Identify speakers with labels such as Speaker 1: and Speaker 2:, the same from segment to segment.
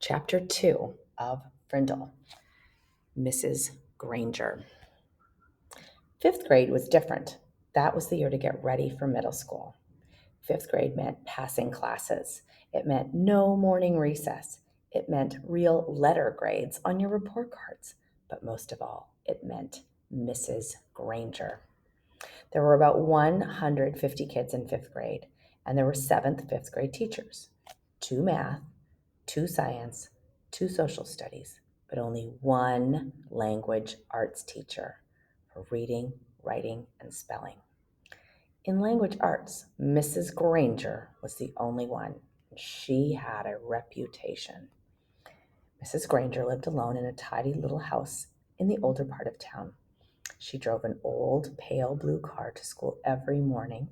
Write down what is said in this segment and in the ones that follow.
Speaker 1: Chapter 2 of Frindle, Mrs. Granger. Fifth grade was different. That was the year to get ready for middle school. Fifth grade meant passing classes. It meant no morning recess. It meant real letter grades on your report cards. But most of all, it meant Mrs. Granger. There were about 150 kids in fifth grade, and there were 7th, 5th grade teachers. 2 math, 2 science, 2 social studies, but only 1 language arts teacher for reading, writing, and spelling. In language arts, Mrs. Granger was the only one, and she had a reputation. Mrs. Granger lived alone in a tidy little house in the older part of town. She drove an old, pale blue car to school every morning,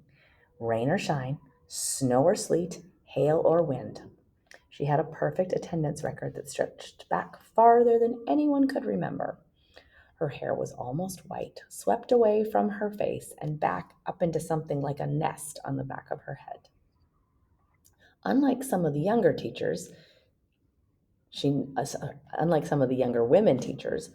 Speaker 1: rain or shine, snow or sleet, hail or wind. She had a perfect attendance record that stretched back farther than anyone could remember. Her hair was almost white, swept away from her face and back up into something like a nest on the back of her head. Unlike some of the younger teachers, unlike some of the younger women teachers,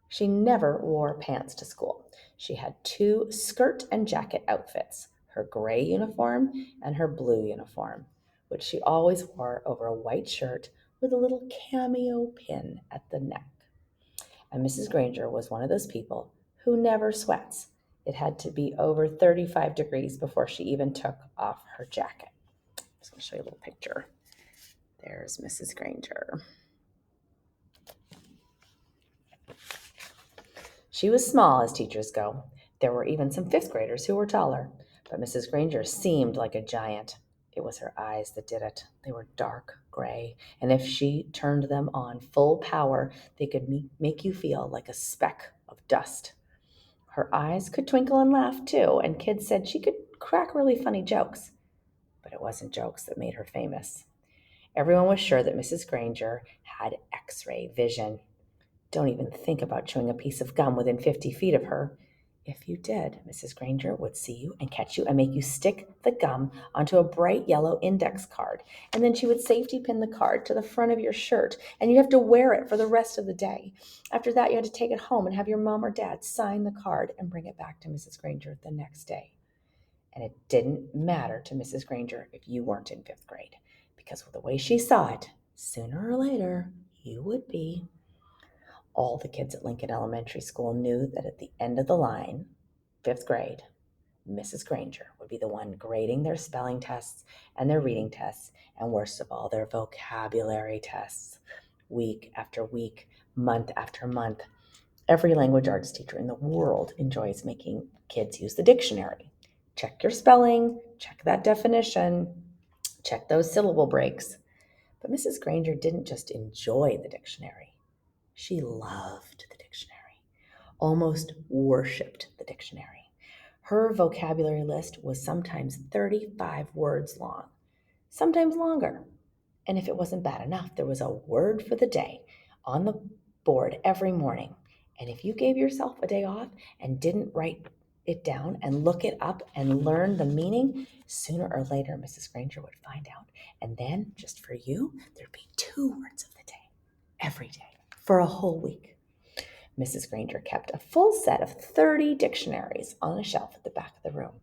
Speaker 1: she never wore pants to school. She had 2 skirt and jacket outfits, her gray uniform and her blue uniform, which she always wore over a white shirt with a little cameo pin at the neck. And Mrs. Granger was one of those people who never sweats. It had to be over 35 degrees before she even took off her jacket. I'm just going to show you a little picture. There's Mrs. Granger. She was small as teachers go. There were even some 5th graders who were taller, but Mrs. Granger seemed like a giant. It was her eyes that did it. They were dark gray, and if she turned them on full power, they could make you feel like a speck of dust. Her eyes could twinkle and laugh too, and kids said she could crack really funny jokes. But it wasn't jokes that made her famous. Everyone was sure that Mrs. Granger had X-ray vision. Don't even think about chewing a piece of gum within 50 feet of her. If you did, Mrs. Granger would see you and catch you and make you stick the gum onto a bright yellow index card. And then she would safety pin the card to the front of your shirt, and you'd have to wear it for the rest of the day. After that, you had to take it home and have your mom or dad sign the card and bring it back to Mrs. Granger the next day. And it didn't matter to Mrs. Granger if you weren't in 5th grade, because with the way she saw it, sooner or later, you would be. All the kids at Lincoln Elementary School knew that at the end of the line, 5th grade, Mrs. Granger would be the one grading their spelling tests and their reading tests, and worst of all, their vocabulary tests. Week after week, month after month, every language arts teacher in the world enjoys making kids use the dictionary. Check your spelling, check that definition, check those syllable breaks. But Mrs. Granger didn't just enjoy the dictionary. She loved the dictionary, almost worshipped the dictionary. Her vocabulary list was sometimes 35 words long, sometimes longer. And if it wasn't bad enough, there was a word for the day on the board every morning. And if you gave yourself a day off and didn't write it down and look it up and learn the meaning, sooner or later, Mrs. Granger would find out. And then, just for you, there'd be 2 words of the day every day for a whole week. Mrs. Granger kept a full set of 30 dictionaries on a shelf at the back of the room.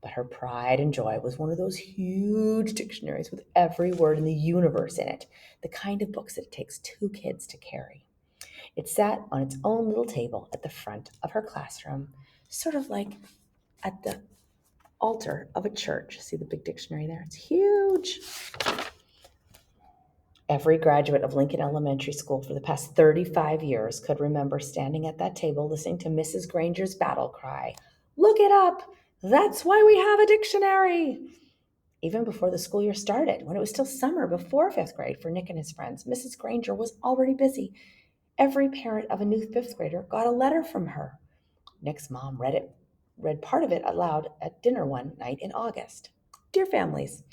Speaker 1: But her pride and joy was one of those huge dictionaries with every word in the universe in it, the kind of books that it takes 2 kids to carry. It sat on its own little table at the front of her classroom, sort of like at the altar of a church. See the big dictionary there? It's huge. Every graduate of Lincoln Elementary School for the past 35 years could remember standing at that table listening to Mrs. Granger's battle cry, "Look it up! That's why we have a dictionary!" Even before the school year started, when it was still summer before 5th grade for Nick and his friends, Mrs. Granger was already busy. Every parent of a new 5th grader got a letter from her. Nick's mom read part of it aloud at dinner one night in August. "Dear families,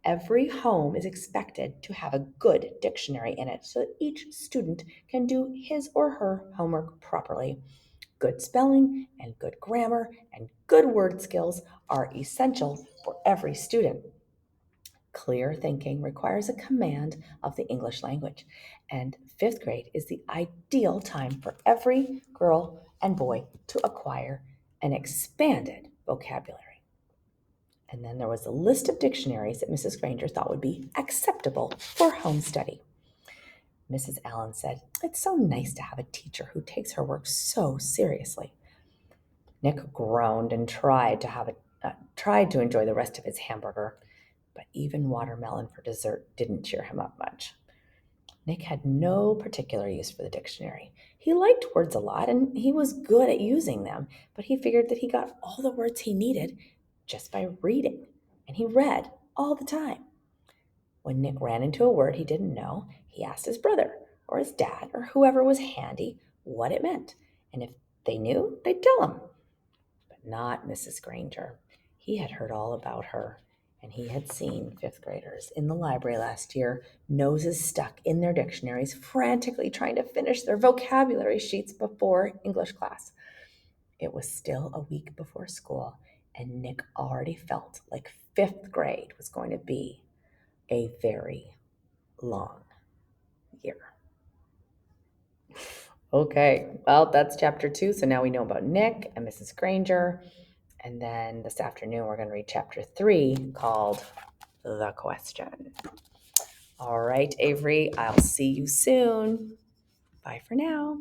Speaker 1: every home is expected to have a good dictionary in it so that each student can do his or her homework properly. Good spelling and good grammar and good word skills are essential for every student. Clear thinking requires a command of the English language, and fifth grade is the ideal time for every girl and boy to acquire an expanded vocabulary. And then there was a list of dictionaries that Mrs. Granger thought would be acceptable for home study. Mrs. Allen said, "It's so nice to have a teacher who takes her work so seriously." Nick groaned and tried to enjoy the rest of his hamburger, but even watermelon for dessert didn't cheer him up much. Nick had no particular use for the dictionary. He liked words a lot and he was good at using them, but he figured that he got all the words he needed just by reading, and he read all the time. When Nick ran into a word he didn't know, he asked his brother or his dad or whoever was handy what it meant, and if they knew, they'd tell him. But not Mrs. Granger. He had heard all about her, and he had seen fifth graders in the library last year, noses stuck in their dictionaries, frantically trying to finish their vocabulary sheets before English class. It was still a week before school, and Nick already felt like fifth grade was going to be a very long year. Okay, well, that's chapter 2. So now we know about Nick and Mrs. Granger. And then this afternoon, we're going to read chapter 3 called The Question. All right, Avery, I'll see you soon. Bye for now.